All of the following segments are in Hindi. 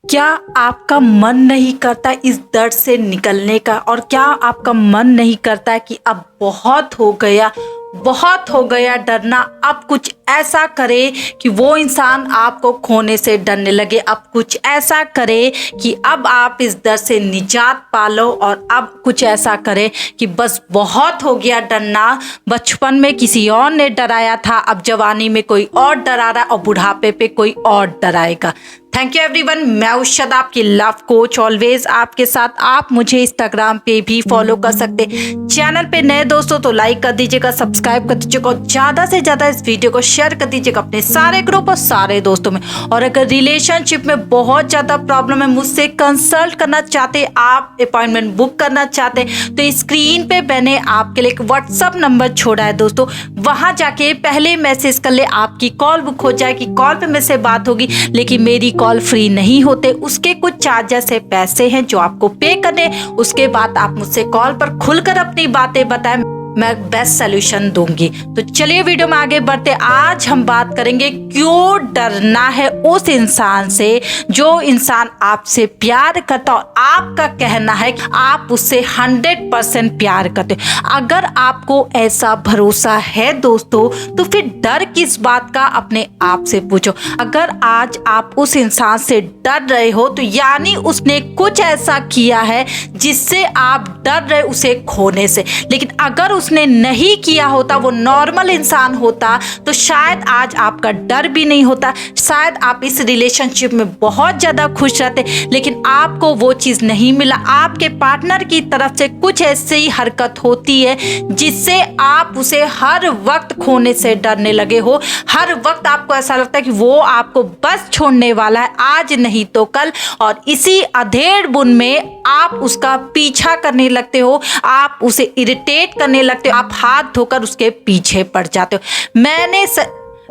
क्या आपका मन नहीं करता इस दर्द से निकलने का? और क्या आपका मन नहीं करता है कि अब बहुत हो गया डरना, अब कुछ ऐसा करे कि वो इंसान आपको खोने से डरने लगे, अब कुछ ऐसा करे कि अब आप इस दर्द से निजात पा लो, और अब कुछ ऐसा करे कि बस बहुत हो गया डरना, बचपन में किसी और ने डराया था, अब जवानी में कोई और डरा रहा है और बुढ़ापे पे कोई और डराएगा। थैंक यू एवरीवन, मैं उषद आपकी लव कोच, ऑलवेज आपके साथ। आप मुझे इंस्टाग्राम पे भी फॉलो कर सकते। चैनल पे नए दोस्तों तो लाइक कर दीजिएगा, सब्सक्राइब कर दीजिएगा और ज्यादा से ज्यादा इस वीडियो को शेयर कर दीजिएगा अपने सारे ग्रुप और सारे दोस्तों में। और अगर रिलेशनशिप में बहुत ज्यादा प्रॉब्लम है, मुझसे कंसल्ट करना चाहते, आप अपॉइंटमेंट बुक करना चाहते, तो स्क्रीन पे मैंने आपके लिए एक व्हाट्सअप नंबर छोड़ा है दोस्तों, वहां जाके पहले मैसेज कर ले, आपकी कॉल बुक हो जाएगी। कॉल पे मेरे से बात होगी, लेकिन मेरी कॉल फ्री नहीं होते, उसके कुछ चार्जेस है, पैसे हैं जो आपको पे करने। उसके बाद आप मुझसे कॉल पर खुलकर अपनी बातें बताएं, मैं बेस्ट सोल्यूशन दूंगी। तो चलिए वीडियो में आगे बढ़ते। आज हम बात करेंगे क्यों डरना है उस इंसान से जो इंसान आपसे प्यार करता और आपका कहना है कि आप उससे 100% प्यार करते हो। अगर आपको ऐसा भरोसा है दोस्तों, तो फिर डर किस बात का, अपने आप से पूछो। अगर आज आप उस इंसान से डर रहे हो, तो यानी उसने कुछ ऐसा किया है जिससे आप डर रहे उसे खोने से। लेकिन अगर उसने नहीं किया होता, वो नॉर्मल इंसान होता, तो शायद आज आपका डर भी नहीं होता, शायद आप इस रिलेशनशिप में बहुत ज्यादा खुश रहते। लेकिन आपको वो चीज नहीं मिला, आपके पार्टनर की तरफ से कुछ ऐसी हरकत होती है जिससे आप उसे हर वक्त खोने से डरने लगे हो। हर वक्त आपको ऐसा लगता है कि वो आपको बस छोड़ने वाला है, आज नहीं तो कल, और इसी अधेड़ बुन में आप उसका पीछा करने लगते हो, आप उसे इरिटेट करने लगते हो, आप हाथ धोकर उसके पीछे पड़ जाते हो।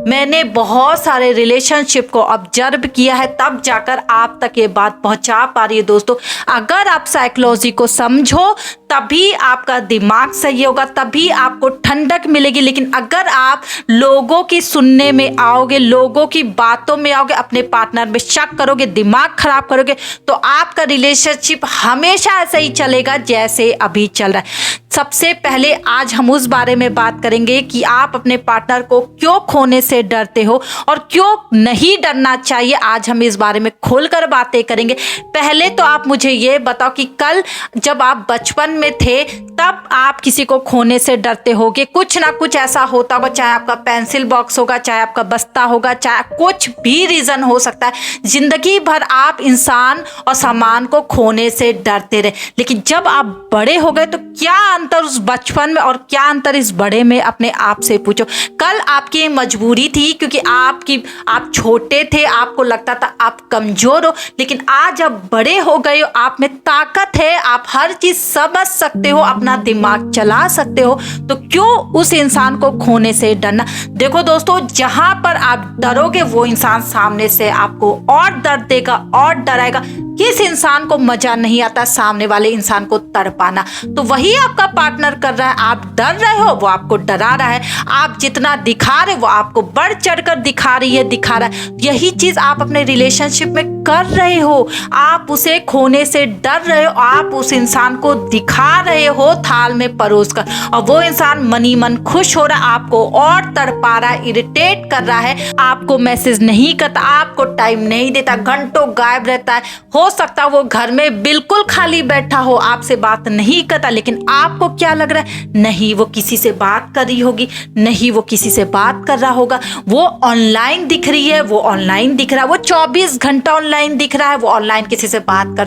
मैंने बहुत सारे रिलेशनशिप को ऑब्जर्व किया है, तब जाकर आप तक ये बात पहुंचा पा रही है दोस्तों। अगर आप साइकोलॉजी को समझो, तभी आपका दिमाग सही होगा, तभी आपको ठंडक मिलेगी। लेकिन अगर आप लोगों की सुनने में आओगे, लोगों की बातों में आओगे, अपने पार्टनर में शक करोगे, दिमाग खराब करोगे, तो आपका रिलेशनशिप हमेशा ऐसे ही चलेगा जैसे अभी चल रहा है। सबसे पहले आज हम उस बारे में बात करेंगे कि आप अपने पार्टनर को क्यों खोने से डरते हो और क्यों नहीं डरना चाहिए। आज हम इस बारे में खुलकर बातें करेंगे। पहले तो आप मुझे ये बताओ कि कल जब आप बचपन में थे, तब आप किसी को खोने से डरते होगे, कुछ ना कुछ ऐसा होता होगा, चाहे आपका पेंसिल बॉक्स होगा, चाहे आपका बस्ता होगा, चाहे कुछ भी रीजन हो सकता है। जिंदगी भर आप इंसान और सामान को खोने से डरते रहे। लेकिन जब आप बड़े हो गए, तो क्या अंतर उस बचपन में और क्या अंतर इस बड़े में, अपने आप से पूछो। कल आपकी मजबूरी थी, क्योंकि आप छोटे थे, आपको लगता था आप कमजोर हो। लेकिन आज आप बड़े हो गए हो, आप में ताकत है, आप हर चीज समझ सकते हो, अपना दिमाग चला सकते हो, तो क्यों उस इंसान को खोने से डरना। देखो दोस्तों, जहां पर आप डरोगे, वो इंसान सामने से आपको और दर्द देगा और डराएगा। किस इंसान को मजा नहीं आता सामने वाले इंसान को तड़पाना? तो वही आपका पार्टनर कर रहा है। आप डर रहे हो, वो आपको डरा रहा है। आप जितना दिखा रहे, वो आपको बढ़ चढ़कर दिखा रहा है। यही चीज आप अपने रिलेशनशिप में कर रहे हो। आप उसे खोने से डर रहे हो, आप उस इंसान को दिखा रहे हो थाल में परोस कर, और वो इंसान मनी मन खुश हो रहा है, आपको और तड़पा रहा है, इरिटेट कर रहा है, आपको मैसेज नहीं करता, आपको टाइम नहीं देता, घंटों गायब रहता है। हो सकता वो घर में बिल्कुल खाली बैठा हो, आपसे बात नहीं करता, लेकिन आपको क्या लग रहा है, नहीं वो किसी से बात कर रही होगी, नहीं वो किसी से बात कर रहा होगा, वो ऑनलाइन दिख रही है, वो ऑनलाइन दिख रहा है, वो 24 घंटा ऑनलाइन दिख रहा है, वो ऑनलाइन किसी से बात कर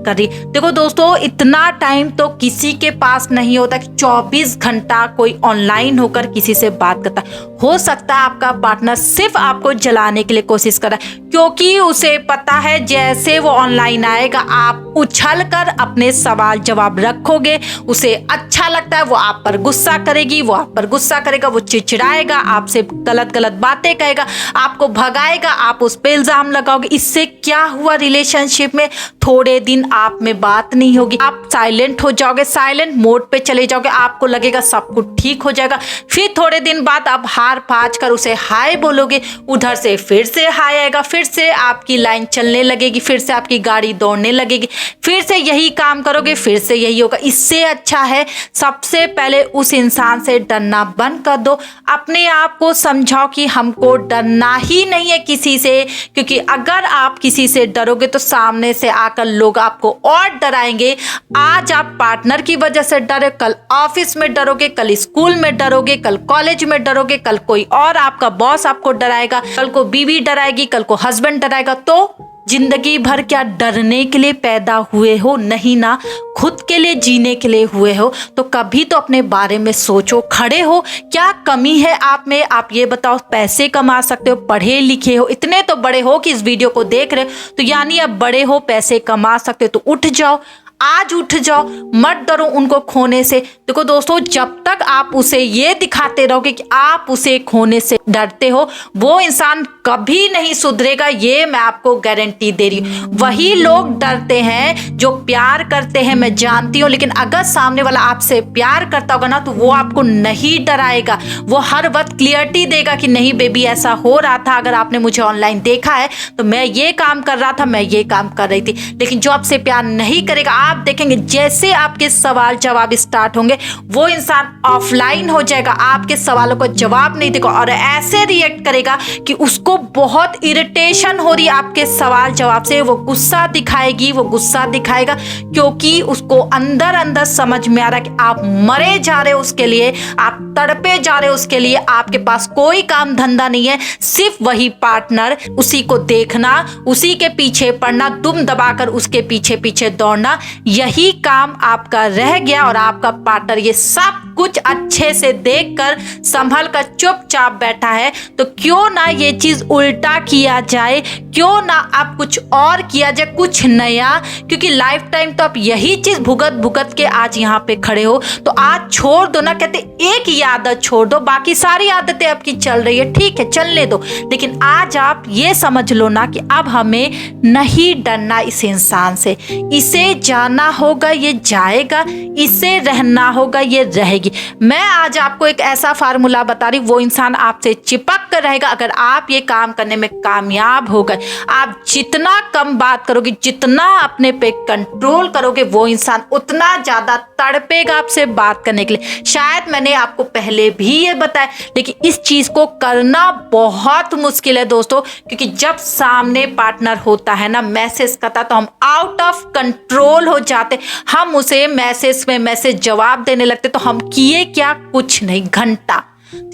रही। देखो दोस्तों, इतना टाइम तो किसी के पास नहीं होता कि 24 घंटा कोई ऑनलाइन होकर किसी से बात करता। हो सकता है आपका पार्टनर सिर्फ आपको जलाने के लिए कोशिश कर रहा है, क्योंकि उसे पता है जैसे वो ऑनलाइन आएगा, आप उछल कर अपने सवाल जवाब रखोगे, उसे अच्छा लगता है, वो आप पर गुस्सा करेगी, वो आप पर गुस्सा करेगा, वो चिड़चिड़ाएगा, आपसे गलत गलत बातें कहेगा, आपको भगाएगा, आप उस पे इल्जाम लगाओगे। इससे क्या हुआ, रिलेशनशिप में थोड़े दिन आप में बात नहीं होगी, आप साइलेंट हो जाओगे, साइलेंट मोड पे चले जाओगे, आपको लगेगा सब कुछ ठीक हो जाएगा। फिर थोड़े दिन बाद आप हार पाँच कर उसे हाय बोलोगे, उधर से फिर से हाय आएगा, फिर से आपकी लाइन चलने लगेगी, फिर से आपकी गाड़ी दौड़ने लगेगी, फिर से यही काम करोगे, फिर से यही होगा। इससे अच्छा है सबसे पहले उस इंसान से डरना बंद कर दो। अपने आप को समझाओ कि हमको डरना ही नहीं है किसी से, क्योंकि अगर आप किसी से डरोगे तो सामने से आकर लोग आपको और डराएंगे। आज आप पार्टनर की वजह से डरे, कल ऑफिस में डरोगे, कल स्कूल में डरोगे, कल कॉलेज में डरोगे, कल कोई और आपका बॉस आपको डराएगा, कल को बीवी डराएगी, कल को हस्बैंड डराएगा। तो जिंदगी भर क्या डरने के लिए पैदा हुए हो? नहीं ना, खुद के लिए जीने के लिए हुए हो। तो कभी तो अपने बारे में सोचो, खड़े हो, क्या कमी है आप में? आप ये बताओ, पैसे कमा सकते हो, पढ़े लिखे हो, इतने तो बड़े हो कि इस वीडियो को देख रहे हो तो यानी अब बड़े हो, पैसे कमा सकते हो, तो उठ जाओ, आज उठ जाओ, मत डरो उनको खोने से। देखो दोस्तों, जब तक आप उसे ये दिखाते रहोगे कि आप उसे खोने से डरते हो, वो इंसान कभी नहीं सुधरेगा, ये मैं आपको गारंटी दे रही हूँ। वही लोग डरते हैं जो प्यार करते हैं, मैं जानती हूँ, लेकिन अगर सामने वाला आपसे प्यार करता होगा ना तो वो आपको नहीं डराएगा, वो हर वक्त क्लियरिटी देगा कि नहीं बेबी ऐसा हो रहा था, अगर आपने मुझे ऑनलाइन देखा है तो मैं ये काम कर रहा था, मैं ये काम कर रही थी। लेकिन जो आपसे प्यार नहीं करेगा, आप देखेंगे जैसे आपके सवाल जवाब स्टार्ट होंगे वो इंसान ऑफलाइन हो जाएगा, आपके सवालों को जवाब नहीं देगा और ऐसे रिएक्ट करेगा कि उसको बहुत इरिटेशन हो रही है आपके सवाल जवाब से। वो गुस्सा दिखाएगी, वो गुस्सा दिखाएगा, क्योंकि उसको अंदर अंदर समझ में आ रहा है कि आप मरे जा रहे हो उसके लिए, आप तड़पे जा रहे हो उसके लिए, आपके पास कोई काम धंधा नहीं है, सिर्फ वही पार्टनर, उसी को देखना, उसी के पीछे पड़ना, दुम दबाकर उसके पीछे पीछे दौड़ना, यही काम आपका रह गया। और आपका पार्टनर ये सब कुछ अच्छे से देखकर संभल कर चुपचाप बैठा है। तो क्यों ना ये चीज उल्टा किया जाए, क्यों ना आप कुछ और किया जाए, कुछ नया, क्योंकि लाइफ टाइम तो आप यही चीज भुगत भुगत के आज यहाँ पे खड़े हो। तो आज छोड़ दो ना, कहते एक ही आदत छोड़ दो, बाकी सारी आदतें आपकी चल रही है, ठीक है चलने दो, लेकिन आज आप ये समझ लो ना कि अब हमें नहीं डरना इस इंसान से, इसे जाना होगा ये जाएगा, इसे रहना होगा ये रहेगी। मैं आज आपको एक ऐसा फार्मूला बता रही, वो इंसान आपसे चिपक कर रहेगा अगर आप ये काम करने में कामयाब हो गए। आप जितना कम बात करोगे, जितना अपने पे कंट्रोल करोगे, वो इंसान उतना ज्यादा तड़पेगा आपसे बात करने के लिए। शायद मैंने आपको पहले भी ये बताया, लेकिन इस चीज को करना बहुत मुश्किल है दोस्तों, क्योंकि जब सामने पार्टनर होता है ना, मैसेज करता, तो हम आउट ऑफ कंट्रोल हो जाते, हम उसे मैसेज में मैसेज जवाब देने लगते, तो हम किए क्या, कुछ नहीं, घंटा।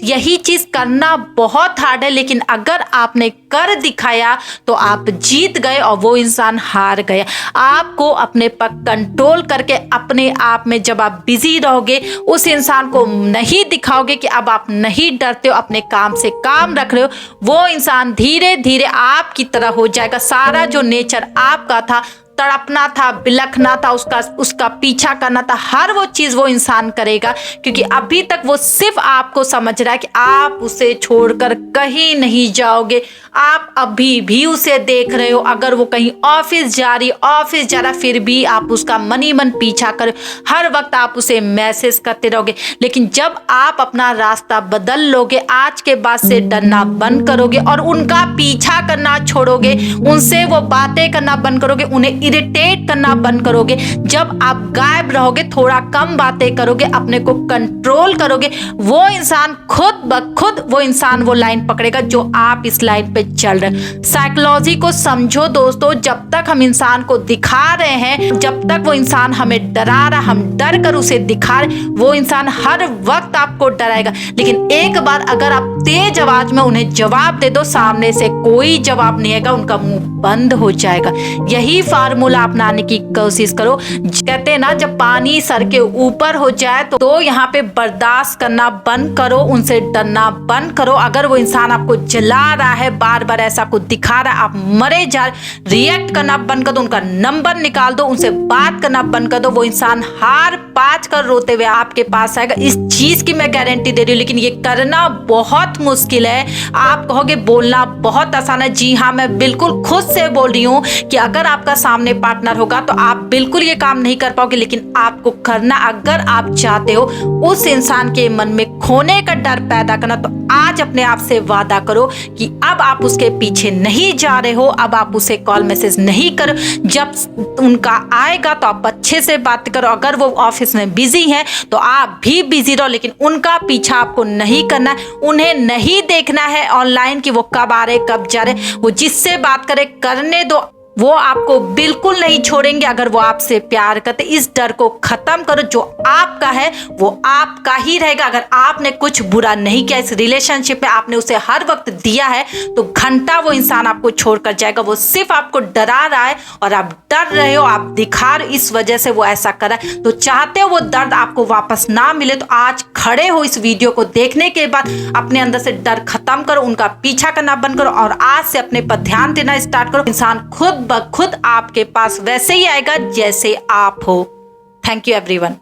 यही चीज करना बहुत हार्ड है, लेकिन अगर आपने कर दिखाया तो आप जीत गए और वो इंसान हार गया। आपको अपने पर कंट्रोल करके अपने आप में जब आप बिजी रहोगे, उस इंसान को नहीं दिखाओगे कि अब आप नहीं डरते हो, अपने काम से काम रख रहे हो, वो इंसान धीरे धीरे आपकी तरह हो जाएगा। सारा जो नेचर आपका था, तड़पना था, बिलखना था, उसका पीछा करना था, हर वो चीज वो इंसान करेगा, क्योंकि अभी तक वो सिर्फ आपको समझ रहा है कि आप उसे छोड़कर कहीं नहीं जाओगे। आप अभी भी उसे देख रहे हो, अगर वो कहीं ऑफिस जा रहा, फिर भी आप उसका मनी मन पीछा करो, हर वक्त आप उसे मैसेज करते रहोगे। लेकिन जब आप अपना रास्ता बदल लोगे, आज के बाद से डरना बंद करोगे और उनका पीछा करना छोड़ोगे, उनसे वो बातें करना बंद करोगे, उन्हें इरिटेट करना बंद करोगे, जब आप गायब रहोगे, थोड़ा कम बातें करोगे, अपने को कंट्रोल करोगे, वो इंसान खुद ब खुद वो लाइन पकड़ेगा जो आप इस लाइन पे चल रहे। साइकोलॉजी को समझो दोस्तों, जब तक हम इंसान को दिखा रहे हैं, जब तक वो इंसान हमें डरा रहा, हम डर कर उसे दिखा रहे, वो इंसान हर वक्त आपको डराएगा। लेकिन एक बार अगर आप तेज आवाज में उन्हें जवाब दे दो, सामने से कोई जवाब नहीं आएगा, उनका मुंह बंद हो जाएगा। यही फार्मूला अपनाने की कोशिश करो। कहते हैं ना, जब पानी सर के ऊपर हो जाए तो यहाँ पे बर्दाश्त करना बंद करो, उनसे डरना बंद करो। अगर वो इंसान आपको जला रहा है, बार बार बार ऐसा कुछ दिखा रहा है, आप मरे जा रहे, रिएक्ट करना बंद कर दो, उनका नंबर निकाल दो, उनसे बात करना बंद कर दो। वो इंसान हार पाँच कर रोते हुए आपके पास आएगा, इस चीज की मैं गारंटी दे रही हूँ। लेकिन ये करना बहुत मुश्किल है। आप कहोगे बोलना बहुत आसान है, जी हाँ, मैं बिल्कुल खुद से बोल रही हूँ कि अगर आपका सामने पार्टनर होगा तो आप बिल्कुल ये काम नहीं कर पाओगे। लेकिन आपको करना, अगर आप चाहते हो उस इंसान के मन में खोने का डर पैदा करना, तो आज अपने आप से वादा करो कि अब आप उसके पीछे नहीं जा रहे हो, अब आप उसे कॉल मैसेज नहीं करो। जब उनका आएगा तो आप अच्छे से बात करो। अगर वो ऑफिस में बिजी है तो आप भी बिजी रहो, लेकिन उनका पीछा आपको नहीं करना है। उन्हें नहीं देखना है ऑनलाइन कि वो कब आ रहे कब जा रहे। वो जिससे बात करे करने दो, वो आपको बिल्कुल नहीं छोड़ेंगे अगर वो आपसे प्यार करते। इस डर को खत्म करो, जो आपका है वो आपका ही रहेगा। अगर आपने कुछ बुरा नहीं किया इस रिलेशनशिप में, आपने उसे हर वक्त दिया है, तो घंटा वो इंसान आपको छोड़कर जाएगा। वो सिर्फ आपको डरा रहा है और आप डर रहे हो, आप दिखा रहे हो, इस वजह से वो ऐसा कर रहा है। तो चाहते हो वो दर्द आपको वापस ना मिले, तो आज खड़े हो इस वीडियो को देखने के बाद अपने अंदर से डर खत्म करो, उनका पीछा करना बंद करो और आज से अपने पर ध्यान देना स्टार्ट करो। इंसान खुद ब खुद आपके पास वैसे ही आएगा जैसे आप हो। Thank you everyone.